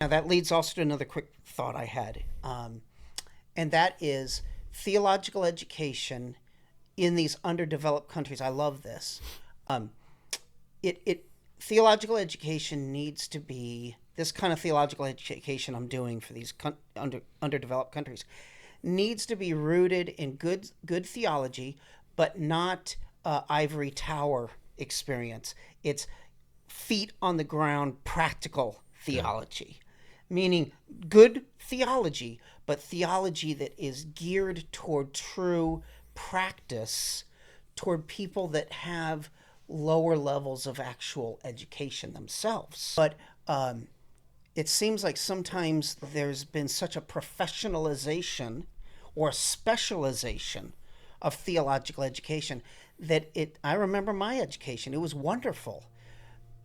Now that leads also to another quick thought I had, and that is theological education in these underdeveloped countries. I love this. It theological education needs to be this kind of theological education I'm doing for these underdeveloped countries needs to be rooted in good theology, but not ivory tower experience. It's feet on the ground, practical theology, meaning good theology, but theology that is geared toward true practice, toward people that have lower levels of actual education themselves. But it seems like sometimes there's been such a professionalization or a specialization of theological education that I remember my education. It was wonderful.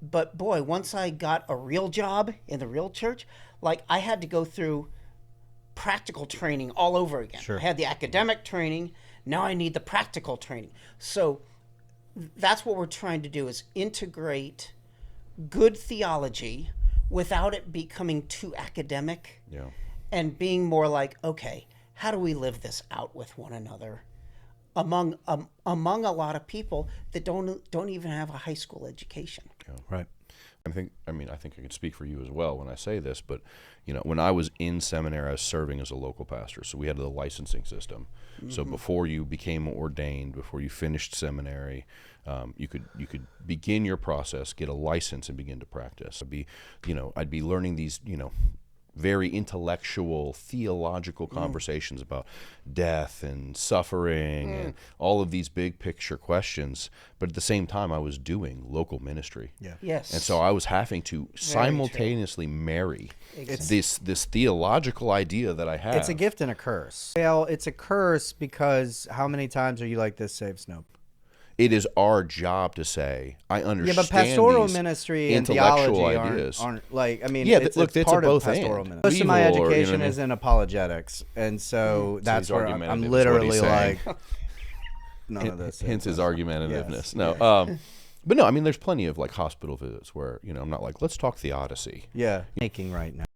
But boy, once I got a real job in the real church, like I had to go through practical training all over again. Sure. I had the academic training. Now I need the practical training. So that's what we're trying to do, is integrate good theology without it becoming too academic, and being more like, okay, how do we live this out with one another among a lot of people that don't even have a high school education. Right. I think I can speak for you as well when I say this, but when I was in seminary, I was serving as a local pastor, so we had the licensing system. Mm-hmm. So before you became ordained, before you finished seminary, you could begin your process, get a license, and begin to practice. I'd be learning these very intellectual, theological conversations about death and suffering and all of these big picture questions. But at the same time, I was doing local ministry. Yeah. Yes. And so I was having to simultaneously marry this theological idea that I have. It's a gift and a curse. Well, it's a curse because how many times are you like this, save Snoop? It is our job to say, I understand. Yeah, but pastoral these ministry and intellectual theology ideas aren't like, I mean, Yeah, it's look, it's part a of both pastoral and. ministry. Most of my Evil, or, education what I is in apologetics, and so that's his where argumentative I'm is what he's literally saying. like, none of this. Hence his argumentativeness. Yes. No, but no, I mean, there's plenty of like hospital visits where I'm not like, let's talk theodicy. Yeah, making right now.